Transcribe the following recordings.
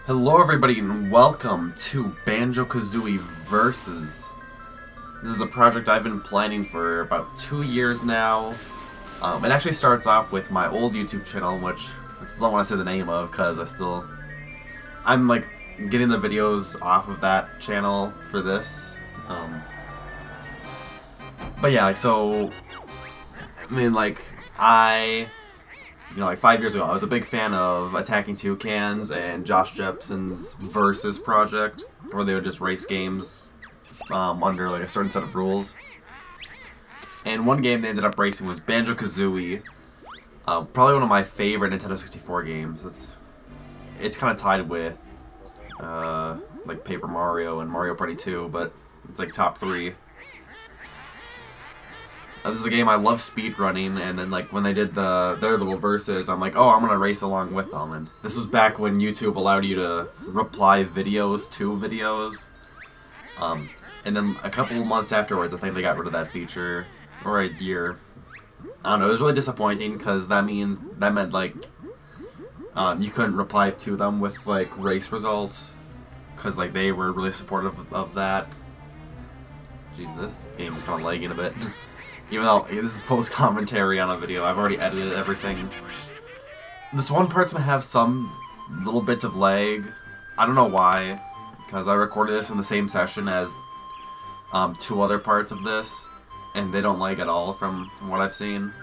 Hello everybody and welcome to Banjo-Kazooie Versus. This is a project I've been planning for about 2 years now. It actually starts off with my old YouTube channel, which I still don't want to say the name of because I'm like getting the videos off of that channel for this. But yeah, like 5 years ago, I was a big fan of Attacking Toucans and Josh Jepson's Versus project, where they would just race games under like a certain set of rules. And one game they ended up racing was Banjo-Kazooie, probably one of my favorite Nintendo 64 games. It's kind of tied with like Paper Mario and Mario Party 2, but it's like top 3. This is a game I love speedrunning, and then like when they did their little verses, I'm like, oh, I'm gonna race along with them. And this was back when YouTube allowed you to reply videos to videos. And then a couple of months afterwards, I think they got rid of that feature, or a year. I don't know. It was really disappointing because that meant like you couldn't reply to them with like race results, because like they were really supportive of that. Jeez, this game is kind of lagging a bit. Even though this is post-commentary on a video, I've already edited everything. This one part's gonna have some little bits of lag. I don't know why, because I recorded this in the same session as 2 other parts of this, and they don't lag at all from what I've seen.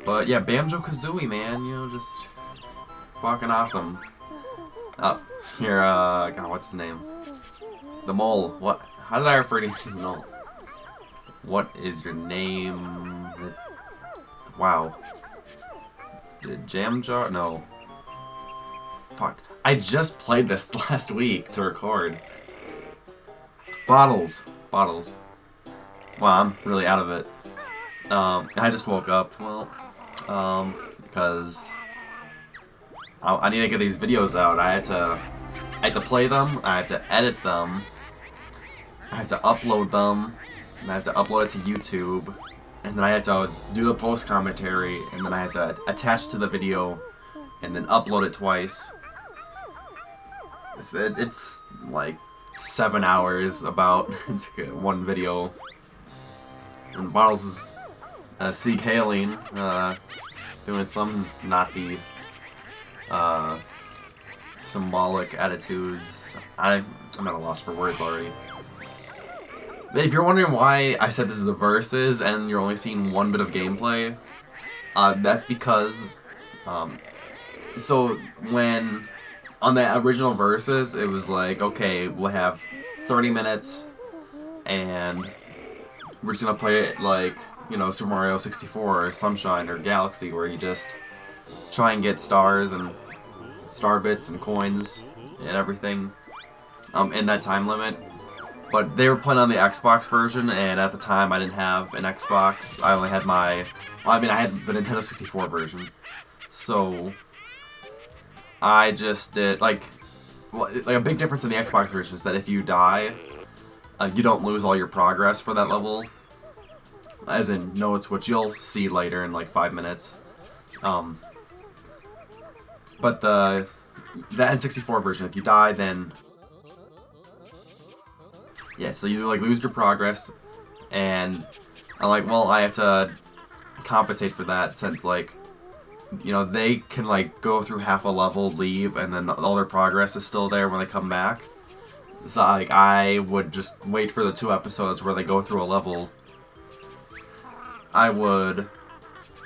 But yeah, Banjo-Kazooie, man, you know, just fucking awesome. Oh, here, God, what's his name? The mole. What? How did I refer to him as the mole? What is your name? Wow. Jam Jar? No. Fuck. I just played this last week to record. Bottles. Bottles. Wow, I'm really out of it. I just woke up. Well, because I need to get these videos out. I had to play them. I have to edit them. I have to upload them. And I have to upload it to YouTube, and then I have to do the post-commentary, and then I have to attach to the video, and then upload it twice. It's like 7 hours about one video. And Bottles is Sieg Hailing, doing some Nazi symbolic attitudes. I'm at a loss for words already. If you're wondering why I said this is a Versus and you're only seeing one bit of gameplay, that's because, so when, on the original Versus, it was like, okay, we'll have 30 minutes, and we're just gonna play it like, you know, Super Mario 64 or Sunshine or Galaxy, where you just try and get stars and star bits and coins and everything, in that time limit. But they were playing on the Xbox version, and at the time I didn't have an Xbox. I only had I had the Nintendo 64 version. So I just did, like a big difference in the Xbox version is that if you die, you don't lose all your progress for that level. As in notes, which you'll see later in like 5 minutes. But the N64 version, if you die, then yeah, so you like lose your progress, and I'm like, well, I have to compensate for that, since like, you know, they can like go through half a level, leave, and then all their progress is still there when they come back. So like, I would just wait for the 2 episodes where they go through a level. I would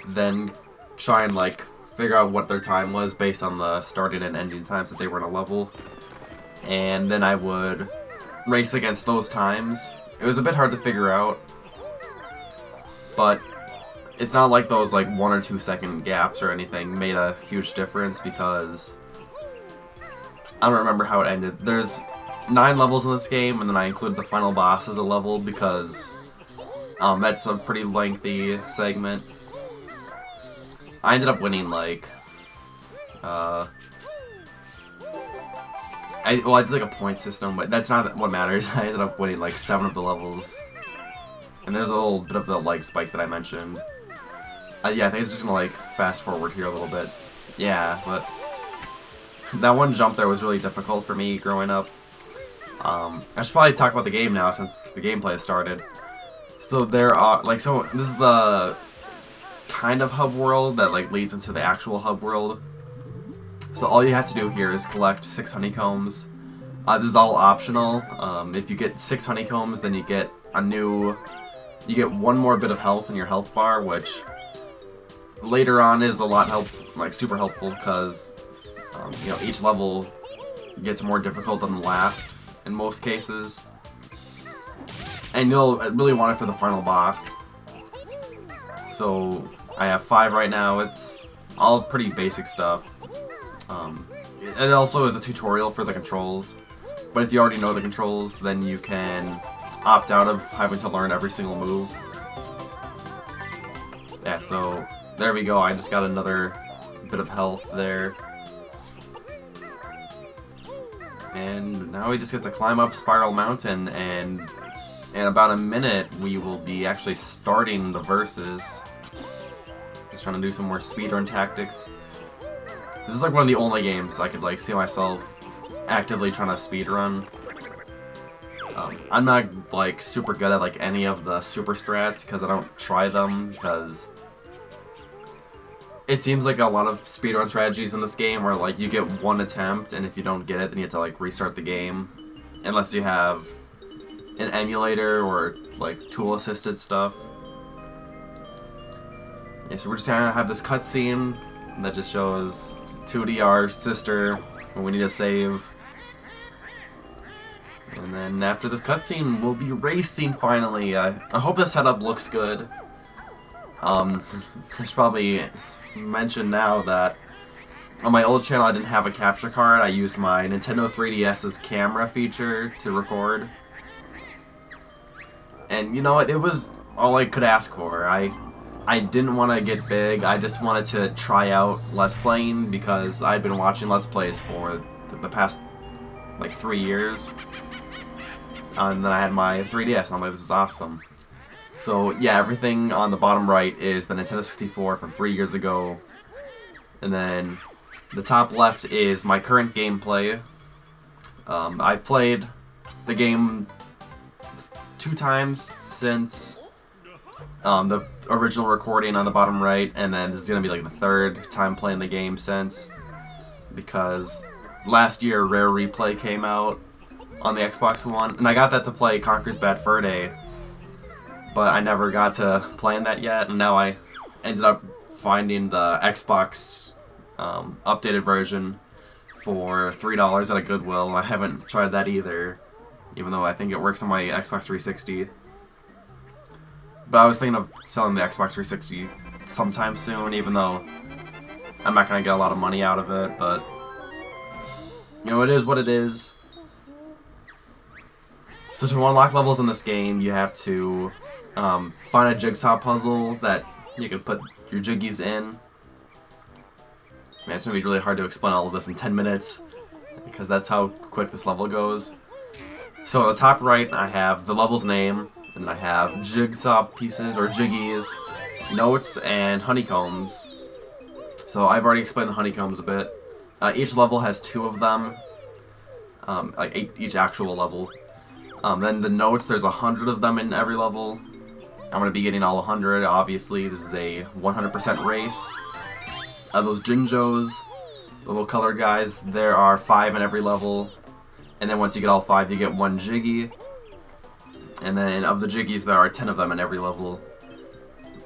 then try and like figure out what their time was based on the starting and ending times that they were in a level, and then I would race against those times. It was a bit hard to figure out, but it's not like those like 1 or 2 second gaps or anything made a huge difference, because I don't remember how it ended. There's 9 levels in this game, and then I included the final boss as a level because that's a pretty lengthy segment. I ended up winning like I did like a point system, but that's not what matters. I ended up winning like 7 of the levels. And there's a little bit of the lag spike that I mentioned. Yeah, I think it's just gonna like fast forward here a little bit. Yeah, but That one jump there was really difficult for me growing up. I should probably talk about the game now since the gameplay has started. So there are, like, so this is the kind of hub world that, like, leads into the actual hub world. So all you have to do here is collect 6 honeycombs. This is all optional. If you get 6 honeycombs, then you get you get one more bit of health in your health bar, which later on is a lot helpful, like super helpful, because you know, each level gets more difficult than the last in most cases, and you'll really want it for the final boss. So I have 5 right now. It's all pretty basic stuff. It also is a tutorial for the controls, but if you already know the controls, then you can opt out of having to learn every single move. Yeah, so there we go. I just got another bit of health there. And now we just get to climb up Spiral Mountain, and in about a minute we will be actually starting the verses. Just trying to do some more speedrun tactics. This is like one of the only games I could like see myself actively trying to speedrun. I'm not like super good at like any of the super strats because I don't try them, because it seems like a lot of speedrun strategies in this game where like you get one attempt, and if you don't get it then you have to like restart the game, unless you have an emulator or like tool assisted stuff. Yeah, so we're just gonna have this cutscene that just shows 2D, our sister, when we need to save. And then after this cutscene, we'll be racing finally. I hope the setup looks good. I should probably mention now that on my old channel I didn't have a capture card. I used my Nintendo 3DS's camera feature to record. And you know what, it was all I could ask for. I didn't want to get big, I just wanted to try out Let's Playing because I'd been watching Let's Plays for the past like 3 years. And then I had my 3DS and I'm like, this is awesome. So yeah, everything on the bottom right is the Nintendo 64 from 3 years ago. And then the top left is my current gameplay. I've played the game 2 times since the original recording on the bottom right, and then this is going to be like the 3rd time playing the game since, because last year Rare Replay came out on the Xbox One, and I got that to play Conker's Bad Fur Day, but I never got to playing that yet, and now I ended up finding the Xbox updated version for $3 at a Goodwill. I haven't tried that either, even though I think it works on my Xbox 360. But I was thinking of selling the Xbox 360 sometime soon, even though I'm not going to get a lot of money out of it, but you know, it is what it is. So to unlock levels in this game, you have to find a jigsaw puzzle that you can put your jiggies in. Man, it's going to be really hard to explain all of this in 10 minutes, because that's how quick this level goes. So on the top right, I have the level's name, and I have jigsaw pieces, or jiggies, notes, and honeycombs. So I've already explained the honeycombs a bit. Each level has 2 of them, like each actual level. Then the notes, there's 100 of them in every level. I'm going to be getting all 100, obviously. This is a 100% race. Those Jinjos, the little colored guys, there are 5 in every level. And then once you get all 5, you get 1 Jiggy. And then of the Jiggies, there are 10 of them in every level.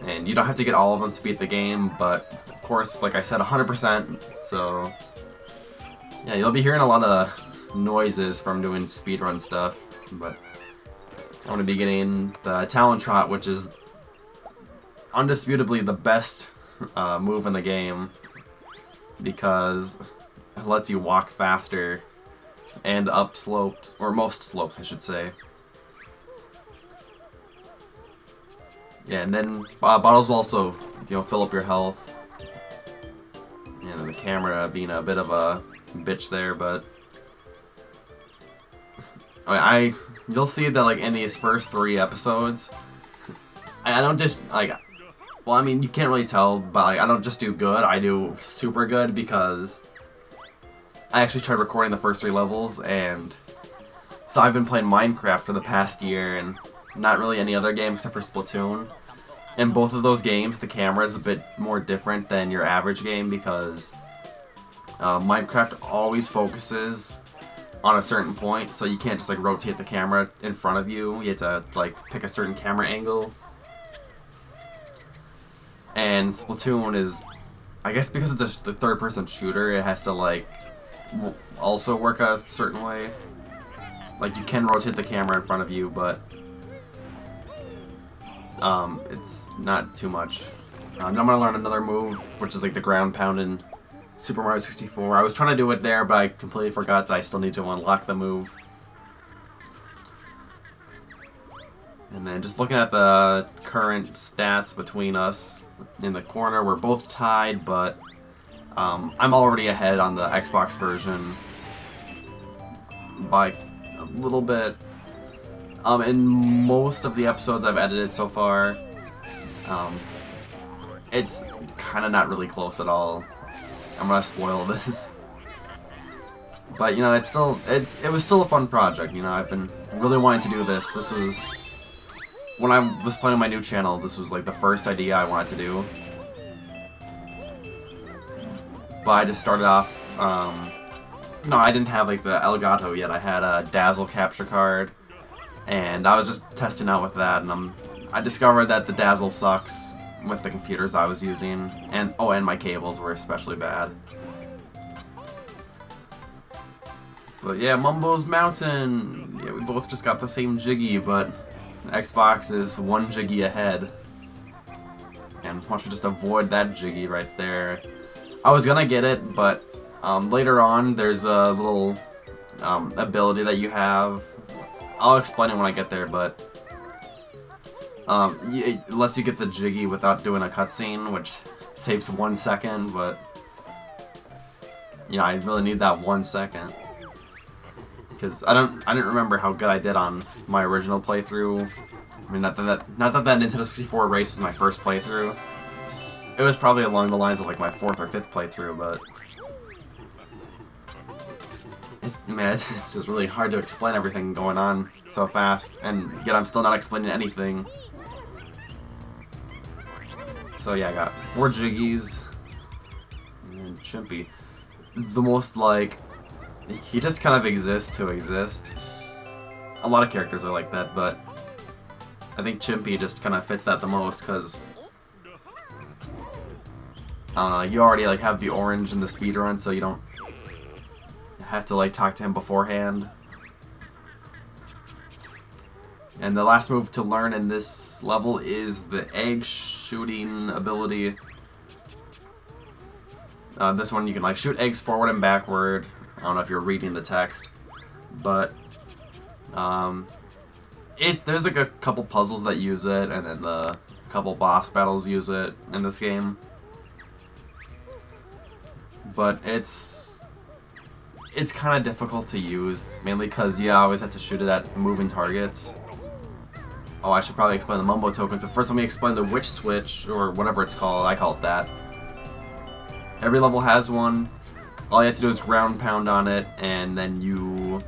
And you don't have to get all of them to beat the game, but of course, like I said, 100%. So yeah, you'll be hearing a lot of noises from doing speedrun stuff. But I'm going to be getting the Talon Trot, which is undisputably the best move in the game, because it lets you walk faster and up slopes, or most slopes I should say. Yeah, and then bottles will also, you know, fill up your health. And the camera being a bit of a bitch there, but you'll see that like in these first 3 episodes, I don't just like, well, I mean, you can't really tell, but like, I don't just do good, I do super good, because I actually tried recording the first 3 levels, and so I've been playing Minecraft for the past year, and not really any other game except for Splatoon. In both of those games, the camera is a bit more different than your average game because Minecraft always focuses on a certain point, so you can't just like rotate the camera in front of you. You have to like pick a certain camera angle. And Splatoon is, I guess because it's the third-person shooter, it has to like also work a certain way. Like you can rotate the camera in front of you, but it's not too much. Now I'm gonna learn another move, which is like the ground pound in Super Mario 64. I was trying to do it there, but I completely forgot that I still need to unlock the move. And then just looking at the current stats between us in the corner, we're both tied, but I'm already ahead on the Xbox version by a little bit. In most of the episodes I've edited so far, it's kind of not really close at all. I'm gonna spoil this, but you know, it was still a fun project. You know, I've been really wanting to do this. This was when I was planning my new channel. This was like the first idea I wanted to do, but I just started off. No, I didn't have like the Elgato yet. I had a Dazzle capture card, and I was just testing out with that, and I discovered that the Dazzle sucks with the computers I was using, and and my cables were especially bad. But yeah, Mumbo's Mountain. Yeah, we both just got the same Jiggy, but Xbox is 1 Jiggy ahead. And why don't we just avoid that Jiggy right there? I was gonna get it, but later on there's a little ability that you have. I'll explain it when I get there, but it lets you get the Jiggy without doing a cutscene, which saves 1 second, but you know, I really need that 1 second. Because I didn't remember how good I did on my original playthrough. I mean, not that Nintendo 64 race was my first playthrough. It was probably along the lines of like my 4th or 5th playthrough, but it's just really hard to explain everything going on so fast, and yet I'm still not explaining anything. So yeah, I got 4 Jiggies and Chimpy. The most like, he just kind of exists to exist. A lot of characters are like that, but I think Chimpy just kind of fits that the most because you already like have the orange in the speedrun, so you don't have to like talk to him beforehand. And the last move to learn in this level is the egg shooting ability. This one you can like shoot eggs forward and backward. I don't know if you're reading the text, but there's like a couple puzzles that use it, and then a couple boss battles use it in this game. But it's kind of difficult to use, mainly because you always have to shoot it at moving targets. Oh, I should probably explain the Mumbo token, but first let me explain the witch switch, or whatever it's called. I call it that. Every level has one. All you have to do is ground pound on it, and then you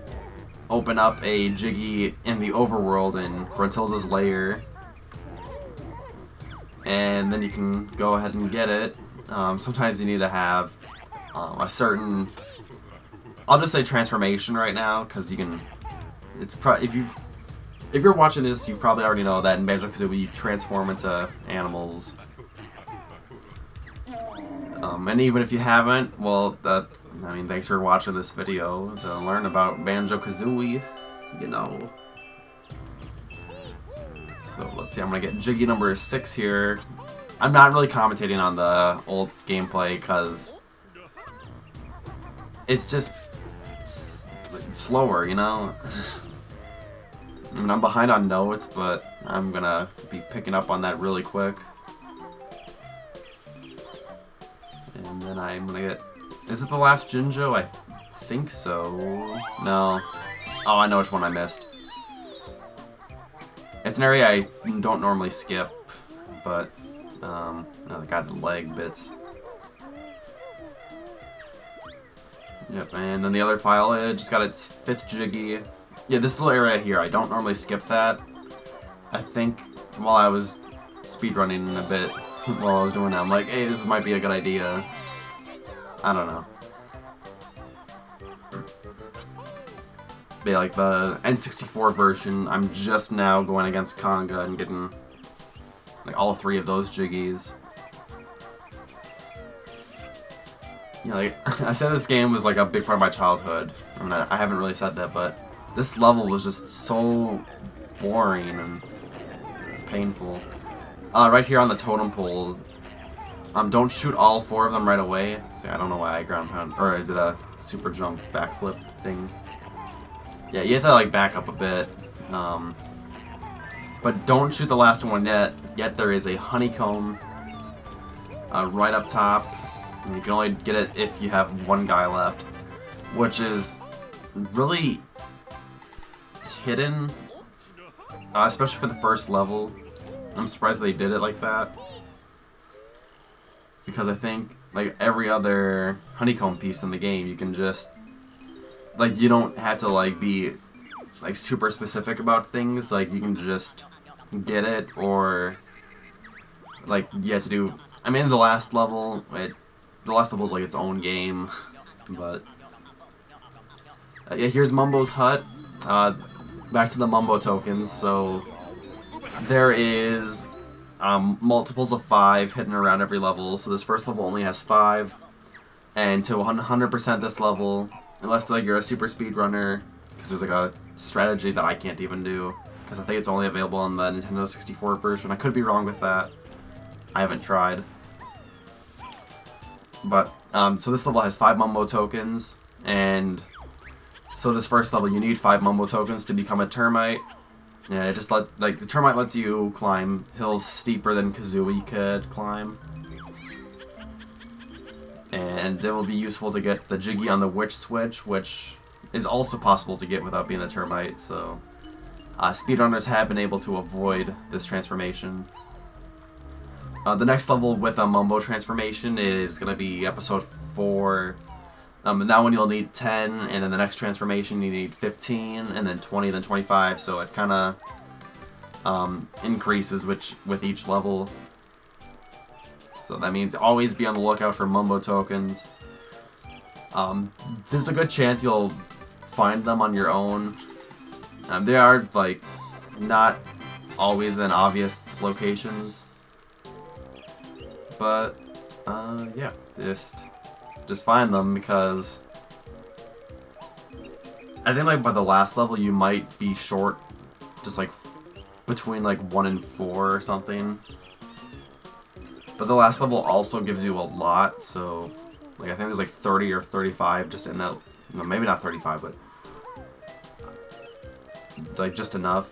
open up a Jiggy in the overworld in Gruntilda's lair. And then you can go ahead and get it. Sometimes you need to have a certain, I'll just say transformation right now, because you can, if you're watching this, you probably already know that in Banjo-Kazooie you transform into animals. And even if you haven't, well, I mean, thanks for watching this video to learn about Banjo-Kazooie, you know. So let's see, I'm gonna get Jiggy number 6 here. I'm not really commentating on the old gameplay because it's just slower, you know. I mean, I'm behind on notes, but I'm gonna be picking up on that really quick. And then I'm gonna get, is it the last Jinjo? I think so. No. Oh, I know which one I missed. It's an area I don't normally skip, but I got leg bits. Yep, and then the other file, it just got its 5th Jiggy. Yeah, this little area here, I don't normally skip that. I think while I was speedrunning a bit, while I was doing that, I'm like, hey, this might be a good idea. I don't know. But yeah, like the N64 version, I'm just now going against Conga and getting like all 3 of those Jiggies. You know, like, I said this game was like a big part of my childhood. I mean, I haven't really said that, but this level was just so boring and painful. Right here on the totem pole, don't shoot all 4 of them right away. See, I don't know why I ground pound, or I did a super jump backflip thing. Yeah, you have to like back up a bit. But don't shoot the last one yet. Yet there is a honeycomb right up top. And you can only get it if you have 1 guy left, which is really hidden, especially for the first level. I'm surprised they did it like that, because I think like every other honeycomb piece in the game, you can just like, you don't have to like be like super specific about things. Like, you can just get it, or like you have to do. I mean, the last level, the last level is like its own game, but yeah, here's Mumbo's hut. Back to the Mumbo tokens. So there is multiples of 5 hidden around every level. So this first level only has 5, and to 100% this level, unless like you're a super speedrunner, because there's like a strategy that I can't even do, because I think it's only available on the Nintendo 64 version. I could be wrong with that. I haven't tried. But, so this level has 5 Mumbo tokens, and so this first level you need 5 Mumbo tokens to become a termite. Yeah, it just the termite lets you climb hills steeper than Kazooie could climb. And it will be useful to get the Jiggy on the witch switch, which is also possible to get without being a termite, so speedrunners have been able to avoid this transformation. The next level with a Mumbo transformation is going to be episode 4. That one you'll need 10, and then the next transformation you need 15, and then 20, then 25, so it kind of increases with each level. So that means always be on the lookout for Mumbo tokens. There's a good chance you'll find them on your own. They are, like, not always in obvious locations. But, yeah, just find them, because I think, like, by the last level you might be short, just, like, between, like, 1 and 4 or something. But the last level also gives you a lot, so, like, I think there's, like, 30 or 35 just in that, no, maybe not 35, but, like, just enough.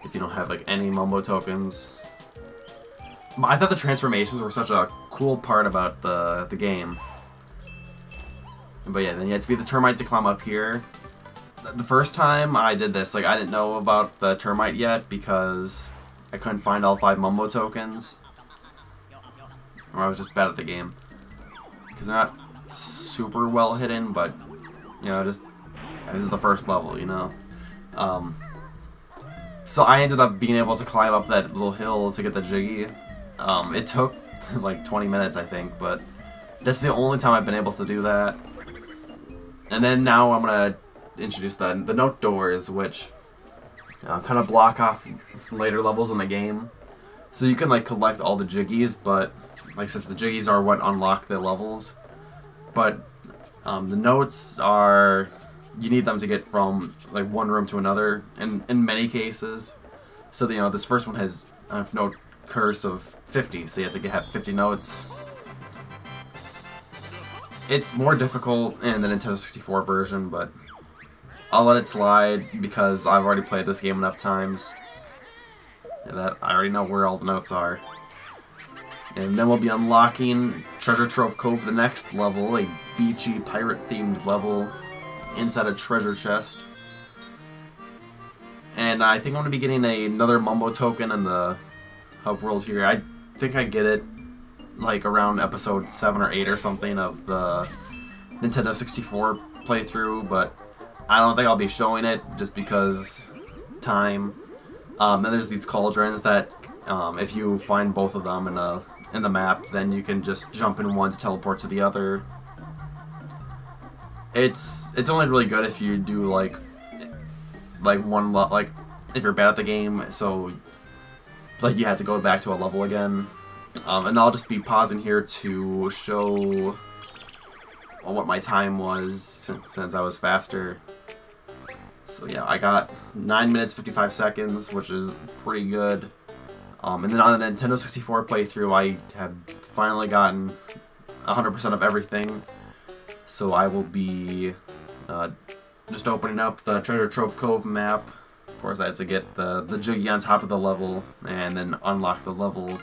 If you don't have, like, any Mumbo tokens. I thought the transformations were such a cool part about the game. But yeah, then you had to be the termite to climb up here. The first time I did this, like, I didn't know about the termite yet because I couldn't find all 5 Mumbo tokens. Or I was just bad at the game. Because they're not super well hidden, but, you know, just, this is the first level, you know. So I ended up being able to climb up that little hill to get the Jiggy. It took like 20 minutes, I think, but that's the only time I've been able to do that. And then now I'm going to introduce the note doors, which kind of block off later levels in the game. So you can like collect all the Jiggies, but like since the Jiggies are what unlock the levels, but the notes are, you need them to get from like one room to another in many cases. So, you know, this first one has a note curse of 50, so you have to have 50 notes. It's more difficult in the Nintendo 64 version, but I'll let it slide because I've already played this game enough times that I already know where all the notes are. And then we'll be unlocking Treasure Trove Cove, the next level, a beachy pirate-themed level inside a treasure chest. And I think I'm going to be getting another Mumbo token in the hub world here. I think I get it like around episode 7 or 8 or something of the Nintendo 64 playthrough, but I don't think I'll be showing it just because time. Then there's these cauldrons that if you find both of them in the map, then you can just jump in one to teleport to the other. It's only really good if you do like if you're bad at the game, so like you have to go back to a level again. And I'll just be pausing here to show what my time was since I was faster. So yeah, I got 9 minutes 55 seconds, which is pretty good. And then on the Nintendo 64 playthrough, I have finally gotten 100% of everything. So I will be just opening up the Treasure Trove Cove map. Of course, I had to get the Jiggy on top of the level, and then unlock the level,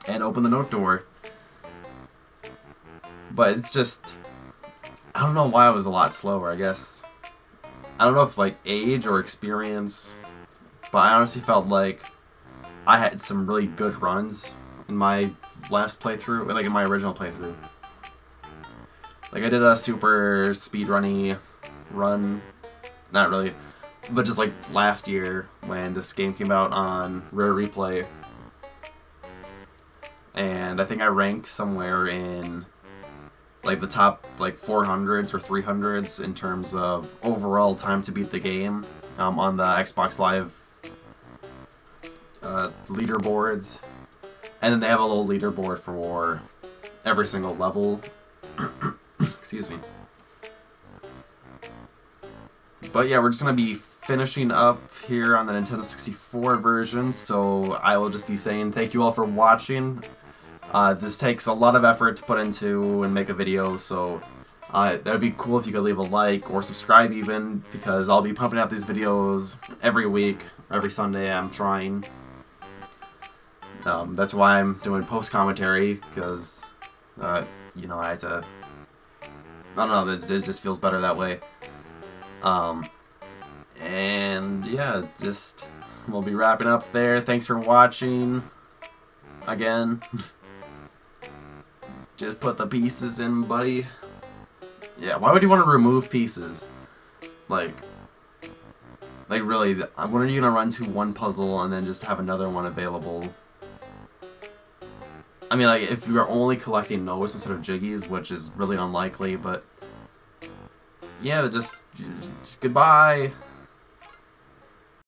and open the note door. But it's just, I don't know why I was a lot slower, I guess. I don't know if like age or experience, but I honestly felt like I had some really good runs in my last playthrough, like in my original playthrough. Like I did a super speedrunny run, not really, but just like last year when this game came out on Rare Replay. And I think I ranked somewhere in like the top like 400s or 300s in terms of overall time to beat the game on the Xbox Live leaderboards. And then they have a little leaderboard for every single level. Excuse me. But yeah, we're just going to be finishing up here on the Nintendo 64 version, so I will just be saying thank you all for watching. This takes a lot of effort to put into and make a video, so that would be cool if you could leave a like or subscribe even, because I'll be pumping out these videos every week, every Sunday. I'm trying. That's why I'm doing post-commentary, because, you know, I have to, I don't know, it just feels better that way. And yeah, just, we'll be wrapping up there. Thanks for watching, again. Just put the pieces in, buddy. Yeah, why would you want to remove pieces? Like really, when are you gonna run to one puzzle and then just have another one available? I mean, like, if you are only collecting those instead of Jiggies, which is really unlikely, but yeah, just goodbye.